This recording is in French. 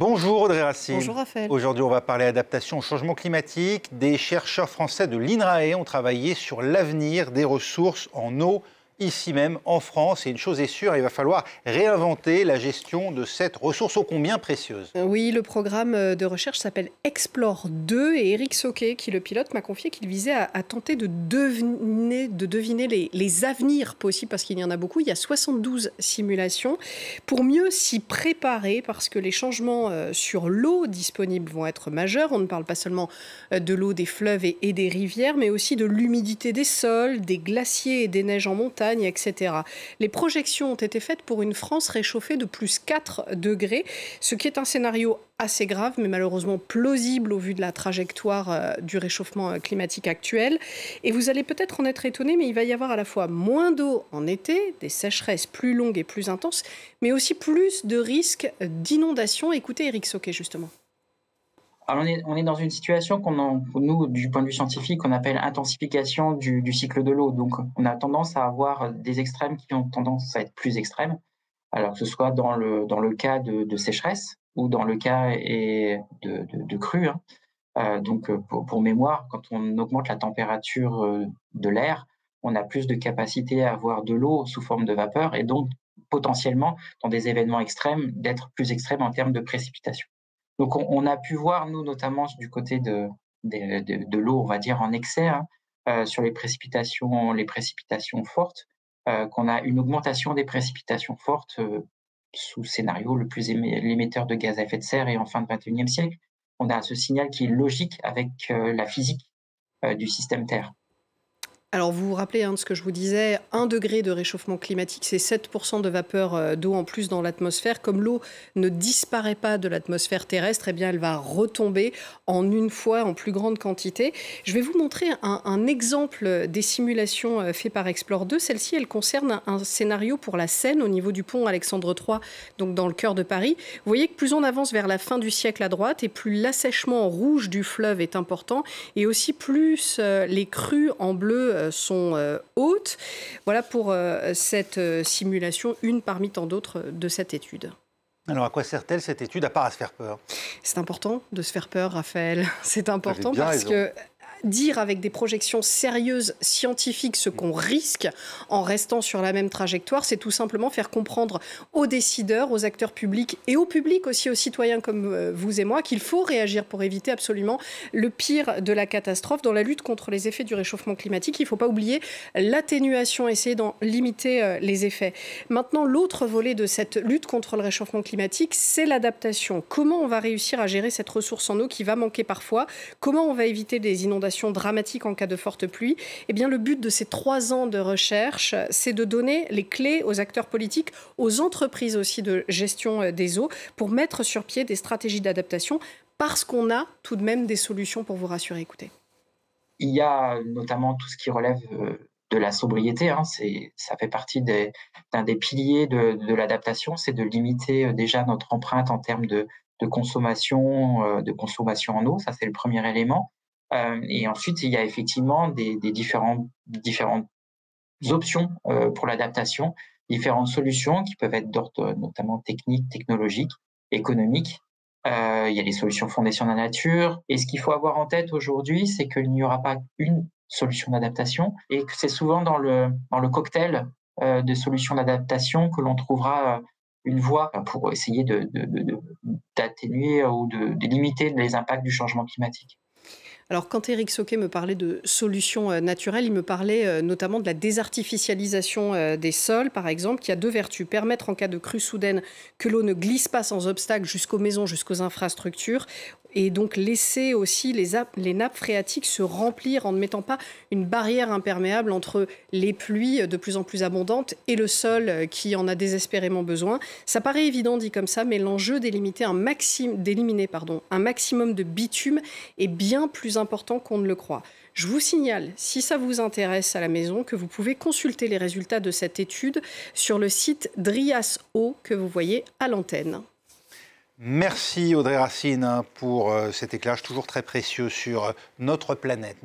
Bonjour Audrey Racine. Bonjour Raphaël. Aujourd'hui, on va parler adaptation au changement climatique. Des chercheurs français de l'INRAE ont travaillé sur l'avenir des ressources en eau, ici même en France. Et une chose est sûre, il va falloir réinventer la gestion de cette ressource ô combien précieuse. Oui, le programme de recherche s'appelle Explore 2 et Éric Sauquet, qui le pilote, m'a confié qu'il visait à tenter de deviner les avenirs possibles, parce qu'il y en a beaucoup. Il y a 72 simulations pour mieux s'y préparer, parce que les changements sur l'eau disponible vont être majeurs. On ne parle pas seulement de l'eau des fleuves et des rivières, mais aussi de l'humidité des sols, des glaciers et des neiges en montagne, etc. Les projections ont été faites pour une France réchauffée de plus 4 degrés, ce qui est un scénario assez grave, mais malheureusement plausible au vu de la trajectoire du réchauffement climatique actuel. Et vous allez peut-être en être étonné, mais il va y avoir à la fois moins d'eau en été, des sécheresses plus longues et plus intenses, mais aussi plus de risques d'inondation. Écoutez Éric Sauquet, justement. Alors on est dans une situation nous, du point de vue scientifique, on appelle intensification du cycle de l'eau. Donc, on a tendance à avoir des extrêmes qui ont tendance à être plus extrêmes. Alors, que ce soit dans le cas de sécheresse ou dans le cas de crue. Donc, pour mémoire, quand on augmente la température de l'air, on a plus de capacité à avoir de l'eau sous forme de vapeur et donc, potentiellement, dans des événements extrêmes, d'être plus extrêmes en termes de précipitations. Donc, on a pu voir, nous, notamment du côté de l'eau, on va dire, en excès, sur les précipitations fortes, qu'on a une augmentation des précipitations fortes sous le scénario le plus émetteur de gaz à effet de serre et en fin de XXIe siècle. On a ce signal qui est logique avec la physique du système Terre. Alors, vous vous rappelez de ce que je vous disais, 1 degré de réchauffement climatique, c'est 7% de vapeur d'eau en plus dans l'atmosphère. Comme l'eau ne disparaît pas de l'atmosphère terrestre, eh bien, elle va retomber en une fois en plus grande quantité. Je vais vous montrer un exemple des simulations faites par Explore 2. Celle-ci, elle concerne un scénario pour la Seine au niveau du pont Alexandre III, donc dans le cœur de Paris. Vous voyez que plus on avance vers la fin du siècle à droite et plus l'assèchement rouge du fleuve est important et aussi plus les crues en bleu sont hautes. Voilà pour cette simulation, une parmi tant d'autres de cette étude. Alors à quoi sert-elle cette étude, à part à se faire peur? C'est important de se faire peur, Raphaël. C'est important parce que dire avec des projections sérieuses, scientifiques, ce qu'on risque en restant sur la même trajectoire, c'est tout simplement faire comprendre aux décideurs, aux acteurs publics et au public aussi, aux citoyens comme vous et moi, qu'il faut réagir pour éviter absolument le pire de la catastrophe. Dans la lutte contre les effets du réchauffement climatique, il ne faut pas oublier l'atténuation, essayer d'en limiter les effets. Maintenant, l'autre volet de cette lutte contre le réchauffement climatique, c'est l'adaptation. Comment on va réussir à gérer cette ressource en eau qui va manquer parfois? Comment on va éviter des inondations dramatique en cas de forte pluie? Eh bien, le but de ces 3 ans de recherche, c'est de donner les clés aux acteurs politiques, aux entreprises aussi de gestion des eaux, pour mettre sur pied des stratégies d'adaptation, parce qu'on a tout de même des solutions pour vous rassurer. Écoutez. Il y a notamment tout ce qui relève de la sobriété. Ça fait partie d'un des piliers de l'adaptation, c'est de limiter déjà notre empreinte en termes de consommation en eau. Ça, c'est le premier élément. Et ensuite, il y a effectivement des différentes options pour l'adaptation, différentes solutions qui peuvent être d'ordre notamment technique, technologique, économique. Il y a des solutions fondées sur la nature. Et ce qu'il faut avoir en tête aujourd'hui, c'est qu'il n'y aura pas une solution d'adaptation et que c'est souvent dans le cocktail de solutions d'adaptation que l'on trouvera une voie pour essayer d'atténuer ou de limiter les impacts du changement climatique. Alors, quand Éric Sauquet me parlait de solutions naturelles, il me parlait notamment de la désartificialisation des sols, par exemple, qui a 2 vertus. Permettre, en cas de crue soudaine, que l'eau ne glisse pas sans obstacle jusqu'aux maisons, jusqu'aux infrastructures, et donc laisser aussi les nappes phréatiques se remplir en ne mettant pas une barrière imperméable entre les pluies de plus en plus abondantes et le sol qui en a désespérément besoin. Ça paraît évident dit comme ça, mais l'enjeu d'éliminer un maximum de bitume est bien plus important qu'on ne le croit. Je vous signale, si ça vous intéresse à la maison, que vous pouvez consulter les résultats de cette étude sur le site Drias Eau que vous voyez à l'antenne. Merci Audrey Racine pour cet éclairage toujours très précieux sur notre planète.